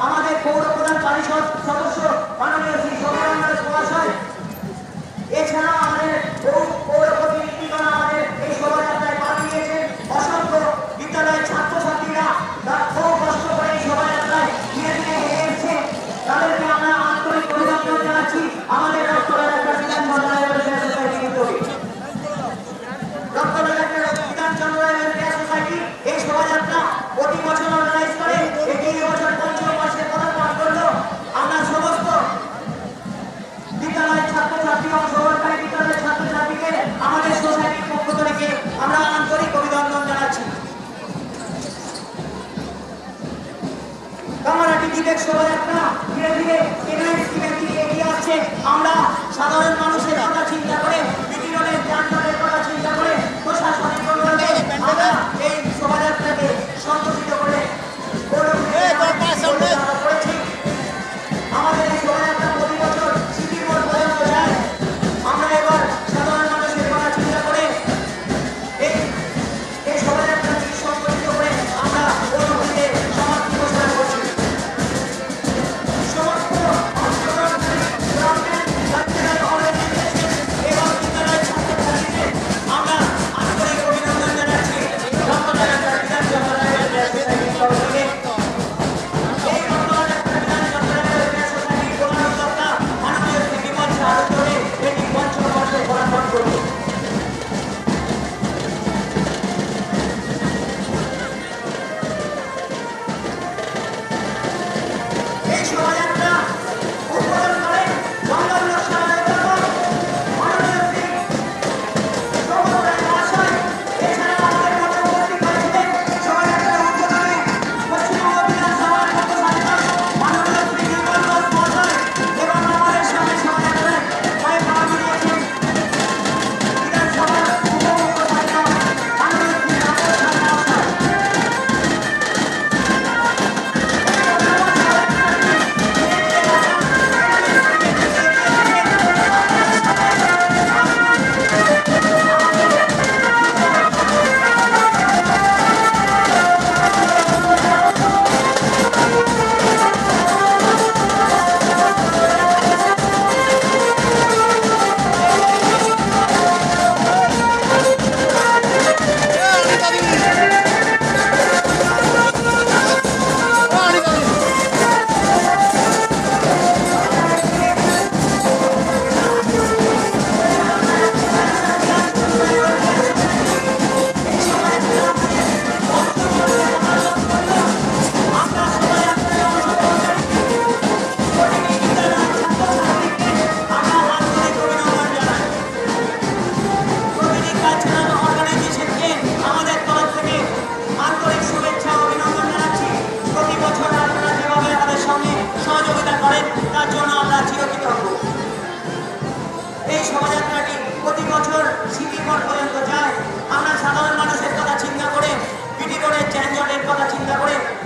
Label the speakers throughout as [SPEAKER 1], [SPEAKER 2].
[SPEAKER 1] আমাদের পৌর প্রধান পরিষদ সদস্য মাননীয় শ্রী সৌরভ মহাশয়, এছাড়াও আমাদের পৌর প্রতিনিধিগণ আমাদের এই শোভাযাত্রায় পা দিয়েছেন। অসংখ্য বিদ্যালয়ের ছাত্রছাত্রীরা খুব কষ্ট করে এই শোভাযাত্রায় ধীরে ধীরে এসেছে, তাদেরকে আমরা আন্তরিক অভিনন্দন জানাচ্ছি। আমাদের রক্তদান বিধান চন্দ্রায় সোসাইটি এই শোভাযাত্রা প্রতি বছর অর্গানাইজ করে, এটি এবছর পঞ্চম বর্ষে পদার্পণ করলো। আমরা সমস্ত বিদ্যালয়ের ছাত্রছাত্রী অংশগ্রহণকারী বিদ্যালয়ের ছাত্রছাত্রীকে আমাদের সোসাইটির পক্ষ থেকে আমরা আন্তরিক অভিনন্দন জানাচ্ছি। কামারহাটি বিবেক শোভাযাত্রা ধীরে ধীরে এগিয়ে আসছে। আমরা সাধারণ মানুষের কথা চিন্তা করে, বিকিরণের যানবাহনের কথা চিন্তা করে, প্রশাসনিক অনুরোধে আমরা এই শোভাযাত্রাকে সংগঠিত করে করেছি। আমাদের এই শোভাযাত্রা প্রতি বছর সিটি মোড় পর্যন্ত যায়। আমরা এবার সাধারণ মানুষের কথা চিন্তা করে এই শোভাযাত্রাকে সংগঠিত করে আমরা পৌরভূমিতে সমাপ্তি ঘোষণা করছি। সমস্ত এবং বিদ্যালয়ের ছাত্রছাত্রীদের আমরা আন্তরিক অভিনন্দন জানাচ্ছি।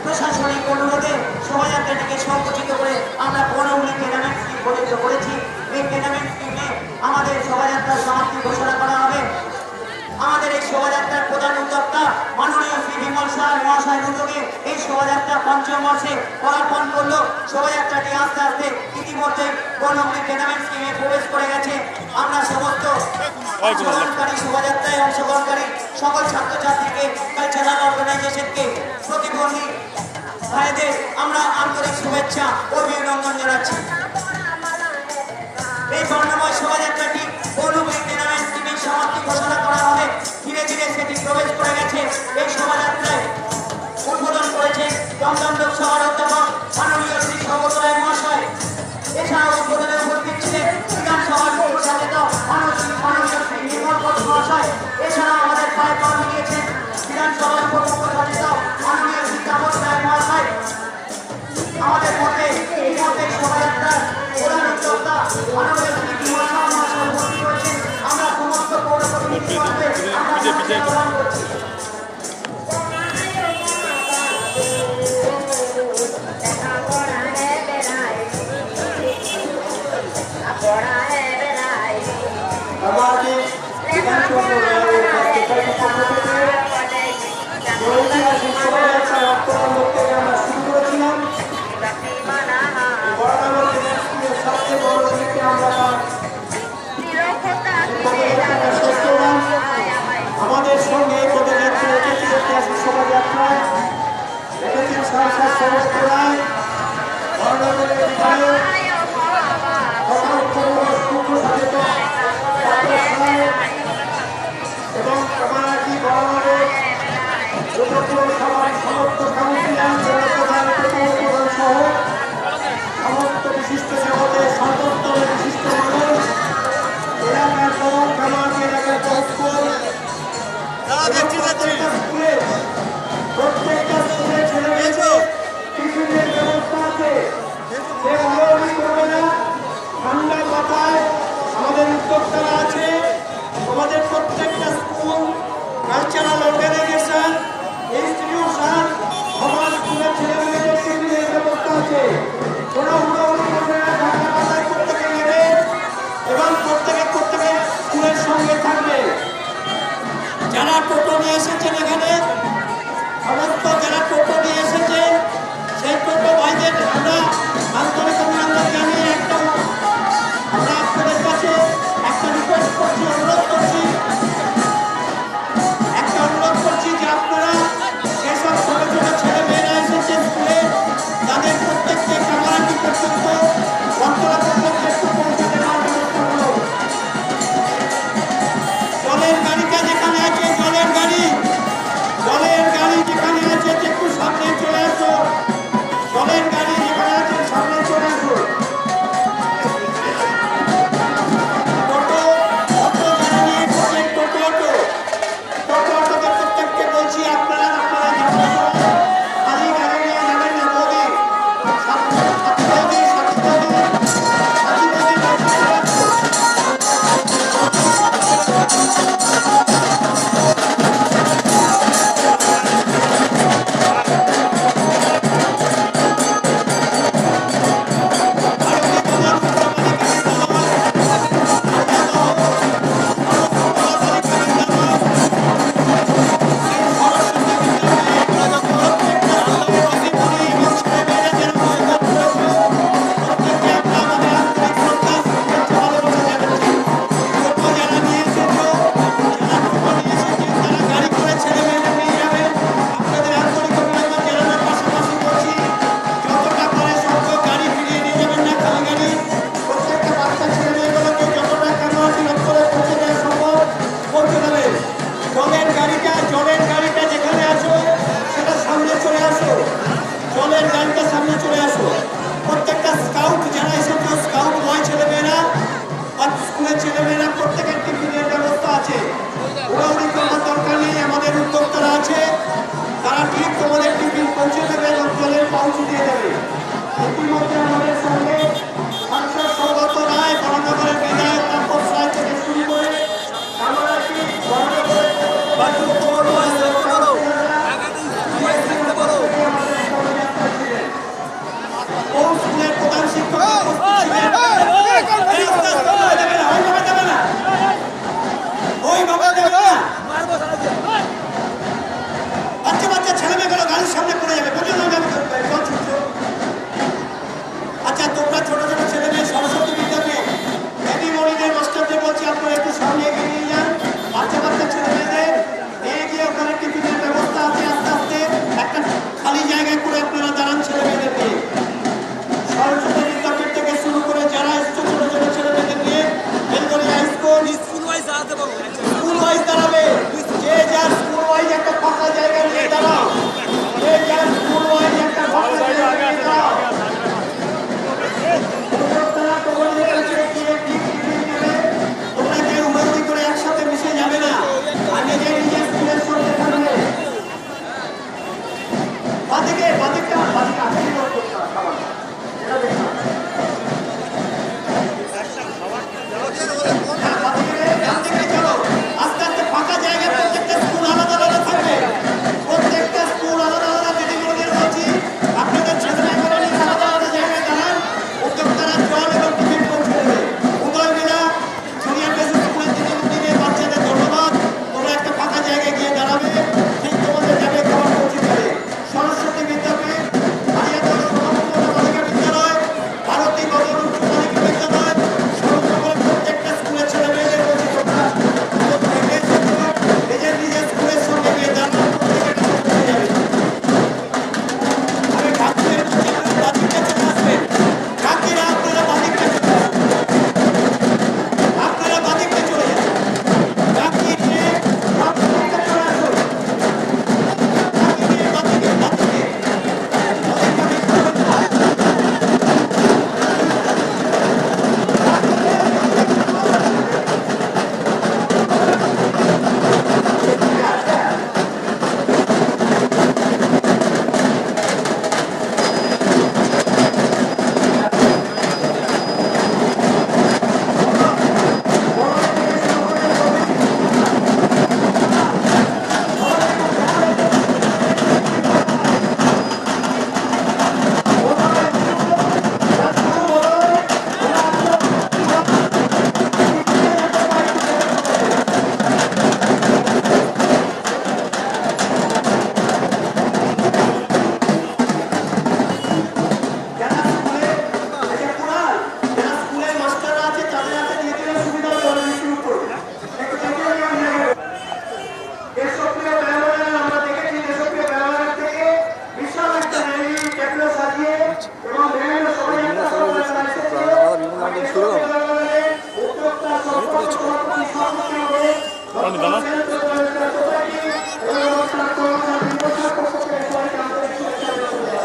[SPEAKER 1] প্রশাসনিক অনুরোধে শোভাযাত্রাটিকে সংগঠিত করে আমরা পৌরভূমি টেনামেন্ট স্কিম গঠিত করেছি। এই টেনামেন্ট স্কিমে আমাদের শোভাযাত্রার সমাপ্তি ঘোষণা করা হবে। আমাদের এই শোভাযাত্রার প্রধান উদ্যোক্তা মাননীয় শ্রী বিমল সাহা মহাশয়ের উদ্যোগে এই শোভাযাত্রা পঞ্চম বর্ষে পদার্পণ করলো। শোভাযাত্রাটি আস্তে আস্তে ইতিমধ্যে পৌরভূমি টেনামেন্ট স্কিমে প্রবেশ করে গেছে। আমরা সমস্ত অংশগ্রহণকারী শোভাযাত্রায় অংশগ্রহণকারী সকল ছাত্রছাত্রীকে, কালচারাল অর্গানাইজেশনকে, প্রতিবন্ধী ভাইদের আমরা আন্তরিক শুভেচ্ছা ও অভিনন্দন জানাচ্ছি। এই বর্ণময় শোভাযাত্রাটি পৌরভূমি টেনামেন্ট স্কিমের সমাপ্তি ঘোষণা করা হবে। ধীরে ধীরে সেটি প্রবেশ করে গেছে। এই শোভাযাত্রায় উদ্বোধন করেছে দমদম লোকসভার অধ্যাপক মাননীয় শ্রী সৌগত মহাশয়। এছাড়াও উদ্বোধনে উপস্থিত ছিলেন বিধানসভার উপসভাপতি মাননীয় শ্রী নির্মল ঘোষ মহাশয়। এছাড়াও আমাদের পায়ে পা মিলিয়েছেন বিধানসভার উপসভাপতি মাননীয় শ্রী তাপস রায় মহাশয়। আমাদের মধ্যে এই শোভাযাত্রার প্রধান উদ্যোক্তা মাননীয় শ্রী বিমল সাহা মহাশয় উপস্থিত রয়েছেন। আমরা সমস্ত পৌর প্রতিনিধিগণকে প্রদান করছি।
[SPEAKER 2] আমাকে বিধানচন্দ্র রায়ের সোসাইটির পক্ষ থেকে ঐতিহাসিক শোভাযাত্রা রক্তদান করতে আমরা শুরু করেছিলাম। বরানগর দিনাজপুরের সবচেয়ে বড় দিকে আমরা শোভাযাত্রাটা শেষ করলাম। আমাদের সঙ্গে পদযাত্রা রেখেছে ঐতিহাসিক শোভাযাত্রায় রেখেছেন সাংসদ সমস্ত রায়, বরানগরের বিধায়ক তথা উত্তরবঙ্গের মুখ্য সচেতক এবং কামারহাটি বরানগর উপপুর সভার সমস্ত কাউন্সিলর, জেলা প্রধান, উপপ্রধান সহ সমস্ত বিশিষ্ট জগতের সর্বস্তরের বিশিষ্ট মানুষ, এলাকার সহ কামারহাটি এলাকার পরস্পর প্রত্যেকটা স্কুলে ছেলেমেয়েদের টিফিনের ব্যবস্থা আছে। সে ভালোভাবে করবে না, ঠান্ডা মাথায় আমাদের উদ্যোক্তারা আছে। আমাদের প্রত্যেকটা স্কুল, কালচারাল অর্গানাইজেশন, ইনস্টিটিউশন, আমার স্কুলের ছেলেমেয়েদের টিফিনের ব্যবস্থা আছে। কোনো হুড়োহুড়ি করবে না, ঠান্ডা মাথায় প্রত্যেকে নেবে এবং প্রত্যেকে স্কুলের সঙ্গে থাকবে। যারা টোটো নিয়ে এসেছেন এখানে, সমস্ত যারা টোটো নিয়ে এসেছেন সেই টোটো ভাইদের আমরা আন্তরিক অভিনন্দন জানিয়ে আমরা আপনাদের কাছে একটা রিকোয়েস্ট করছি, অনুরোধ করছি যে আপনারা যেসব ছোট ছোট ছেলে মেয়েরা এসেছে স্কুলে তাদের প্রত্যেককে কামারহাটি পর্যন্ত বন্তলা পর্যন্ত একটু পৌঁছে দেওয়ার ব্যবস্থা করুন। জলের গাড়িটা যেখানে আছে, জলের গাড়ি যেখানে আছে একটু সামনে চলে আসো। জলের গাড়ি
[SPEAKER 3] রানী দানা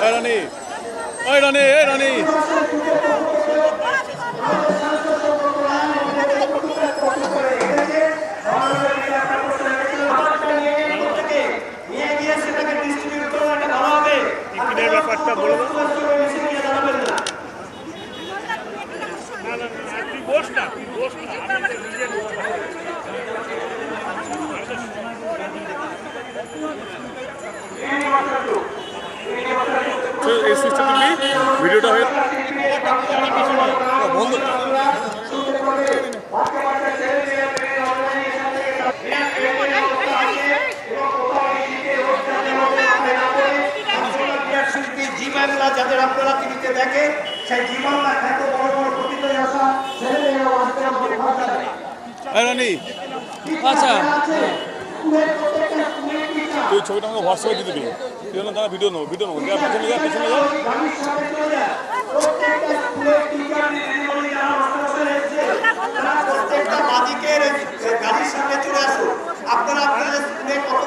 [SPEAKER 3] এই রানী ওই রানী এই রানী
[SPEAKER 2] নিয়ে গিয়ে সেটাকে ডিস্ট্রিবিউট করে একটা ভালো হবে।
[SPEAKER 3] টিফিনের ব্যাপারটা বলে দাও তুই বস না তুই বস না আমি নিজে এই সুইচটা তুমি ভিডিওটা হয়ে বন্ধ
[SPEAKER 2] শিল্পী জি বাংলা যাদের আপনারা টিভিতে দেখে সেই জি বাংলা এত বড় বড় প্রতিযোগী আসা ছেলেমেয়েরা আসতে আমাদের ভাষা দেয়।
[SPEAKER 3] এই রানী
[SPEAKER 4] আচ্ছা
[SPEAKER 3] তুই ছবিটা আমাকে হোয়াটসঅ্যাপে দিয়ে দিবি তুই হলো তারা ভিডিও নেবো যা পেছনে যা পেছনে যা
[SPEAKER 2] গাড়ির সাথে চলে যায়। প্রত্যেকটা স্কুলের টিচার দিদিমণি যারা মাস্টারমশাই এসেছে, তারা প্রত্যেকটা বাদিকের গাড়ির সামনে চলে আসুন। আপনারা আপনাদের স্কুলে কত